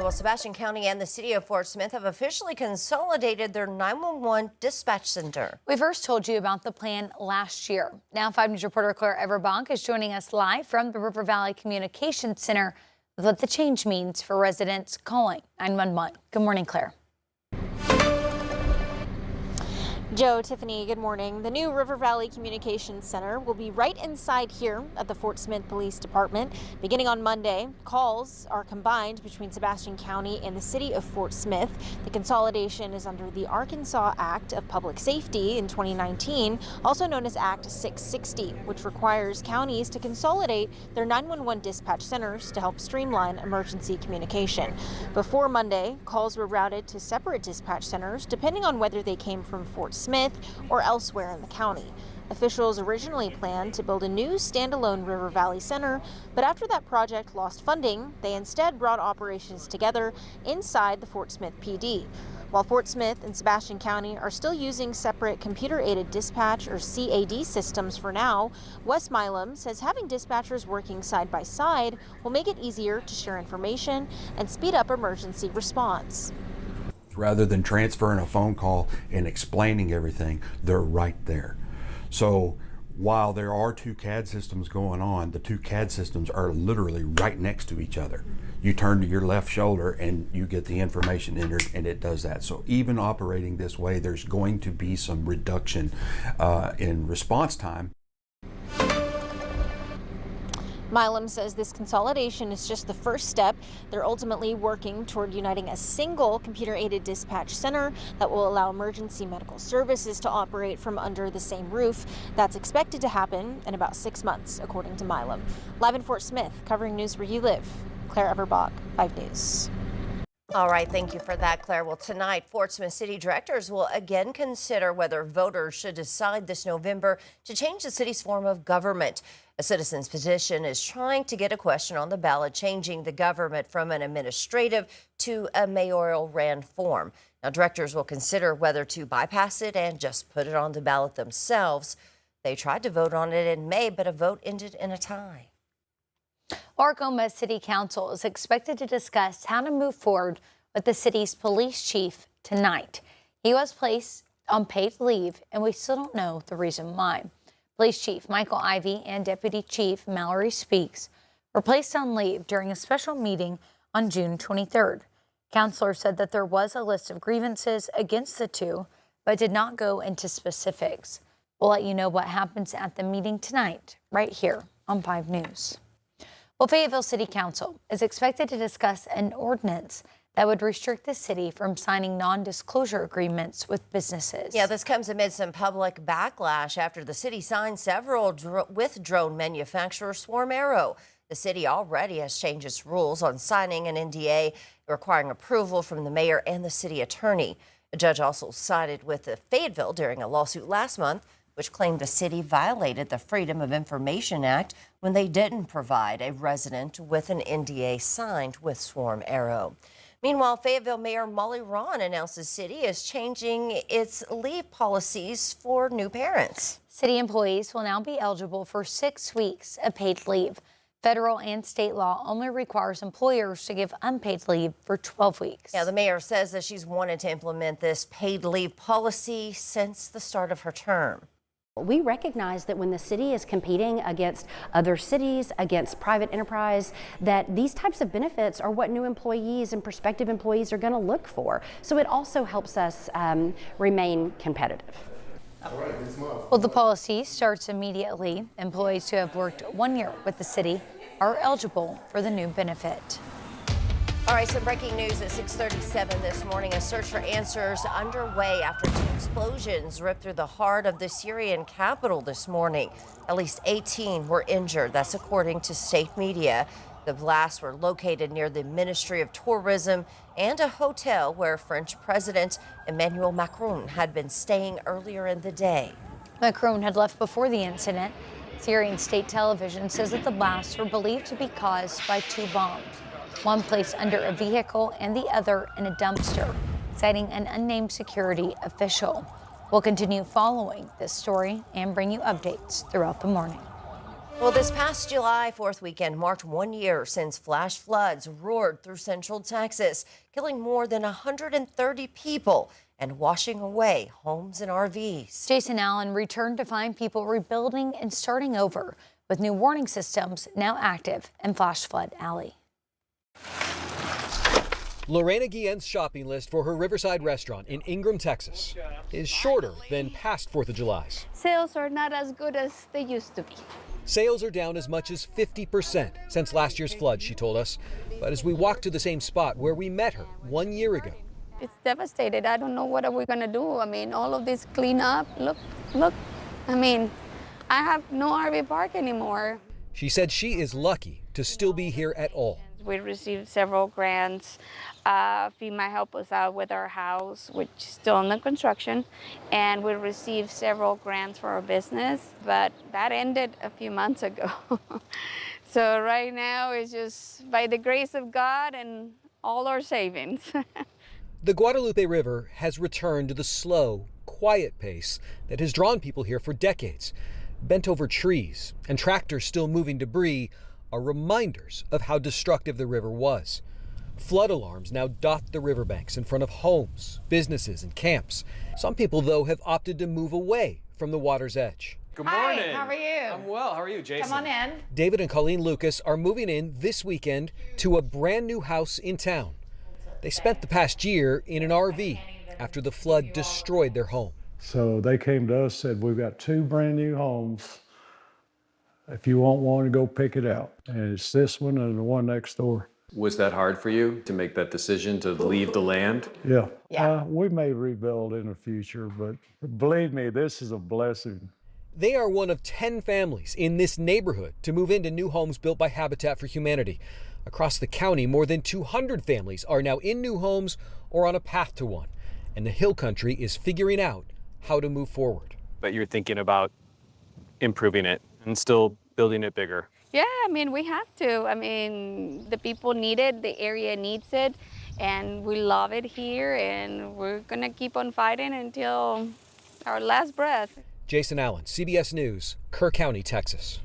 Well, Sebastian County and the city of Fort Smith have officially consolidated their 911 dispatch center. We first told you about the plan last year. Now 5 News reporter Claire Everbach is joining us live from the River Valley Communications Center with what the change means for residents calling 911. Good morning, Claire. Joe, Tiffany, good morning. The new River Valley Communications Center will be right inside here at the Fort Smith Police Department. Beginning on Monday, calls are combined between Sebastian County and the city of Fort Smith. The consolidation is under the Arkansas Act of Public Safety in 2019, also known as Act 660, which requires counties to consolidate their 911 dispatch centers to help streamline emergency communication. Before Monday, calls were routed to separate dispatch centers depending on whether they came from Fort Smith or elsewhere in the county. Officials originally planned to build a new standalone River Valley Center, but after that project lost funding, they instead brought operations together inside the Fort Smith PD. While Fort Smith and Sebastian County are still using separate computer-aided dispatch or CAD systems for now, Wes Milam says having dispatchers working side by side will make it easier to share information and speed up emergency response. Rather than transferring a phone call and explaining everything, they're right there. So while there are two CAD systems going on, the two CAD systems are literally right next to each other. You turn to your left shoulder and you get the information entered, and it does that. So even operating this way, there's going to be some reduction in response time. Milam says this consolidation is just the first step. They're ultimately working toward uniting a single computer-aided dispatch center that will allow emergency medical services to operate from under the same roof. That's expected to happen in about 6 months, according to Milam. Live in Fort Smith, covering news where you live, Claire Everbach, 5 News. All right, thank you for that, Claire. Well, tonight, Fort Smith City directors will again consider whether voters should decide this November to change the city's form of government. A citizen's petition is trying to get a question on the ballot changing the government from an administrative to a mayoral ran form. Now, directors will consider whether to bypass it and just put it on the ballot themselves. They tried to vote on it in May, but a vote ended in a tie. Arkansas City Council is expected to discuss how to move forward with the city's police chief tonight. He was placed on paid leave, and we still don't know the reason why. Police Chief Michael Ivey and Deputy Chief Mallory Speaks were placed on leave during a special meeting on June 23rd. Counselors said that there was a list of grievances against the two, but did not go into specifics. We'll let you know what happens at the meeting tonight, right here on 5 News. Well, Fayetteville City Council is expected to discuss an ordinance that would restrict the city from signing non-disclosure agreements with businesses. Yeah, this comes amid some public backlash after the city signed several with drone manufacturer Swarm Arrow. The city already has changed its rules on signing an NDA requiring approval from the mayor and the city attorney. A judge also sided with Fayetteville during a lawsuit last month, which claimed the city violated the Freedom of Information Act when they didn't provide a resident with an NDA signed with Swarm Arrow. Meanwhile, Fayetteville Mayor Molly Ron announced the city is changing its leave policies for new parents. City employees will now be eligible for 6 weeks of paid leave. Federal and state law only requires employers to give unpaid leave for 12 weeks. Yeah, the mayor says that she's wanted to implement this paid leave policy since the start of her term. We recognize that when the city is competing against other cities, against private enterprise, that these types of benefits are what new employees and prospective employees are going to look for. So it also helps us remain competitive. Well, the policy starts immediately. Employees who have worked 1 year with the city are eligible for the new benefit. All right, some breaking news at 6:37 this morning. A search for answers underway after 2 explosions ripped through the heart of the Syrian capital this morning. At least 18 were injured. That's according to state media. The blasts were located near the Ministry of Tourism and a hotel where French President Emmanuel Macron had been staying earlier in the day. Macron had left before the incident. Syrian state television says that the blasts were believed to be caused by 2 bombs. One placed under a vehicle and the other in a dumpster, citing an unnamed security official. We'll continue following this story and bring you updates throughout the morning. Well, this past July 4th weekend marked 1 year since flash floods roared through central Texas, killing more than 130 people and washing away homes and RVs. Jason Allen returned to find people rebuilding and starting over, with new warning systems now active in Flash Flood Alley. Lorena Guillen's shopping list for her Riverside restaurant in Ingram, Texas is shorter than past 4th of July's. Sales are not as good as they used to be. Sales are down as much as 50% since last year's flood, she told us. But as we walk to the same spot where we met her 1 year ago. It's devastated. I don't know what are we going to do. I mean, all of this cleanup, look. I mean, I have no RV park anymore. She said she is lucky to still be here at all. We received several grants. FEMA helped us out with our house, which is still under construction, and we received several grants for our business, but that ended a few months ago. So right now it's just by the grace of God and all our savings. The Guadalupe River has returned to the slow, quiet pace that has drawn people here for decades. Bent over trees and tractors still moving debris are reminders of how destructive the river was. Flood alarms now dot the riverbanks in front of homes, businesses, and camps. Some people, though, have opted to move away from the water's edge. Good morning. Hi, how are you? I'm well. How are you, Jason? Come on in. David and Colleen Lucas are moving in this weekend to a brand new house in town. They spent the past year in an RV after the flood destroyed their home. So they came to us, said, we've got 2 brand new homes. If you want one, go pick it out. And it's this one and the one next door. Was that hard for you to make that decision to leave the land? Yeah. We may rebuild in the future, but believe me, this is a blessing. They are one of 10 families in this neighborhood to move into new homes built by Habitat for Humanity. Across the county, more than 200 families are now in new homes or on a path to one. And the Hill Country is figuring out how to move forward. But you're thinking about improving it and still building it bigger. Yeah, I mean, we have to. I mean, the people need it, the area needs it, and we love it here, and we're going to keep on fighting until our last breath. Jason Allen, CBS News, Kerr County, Texas.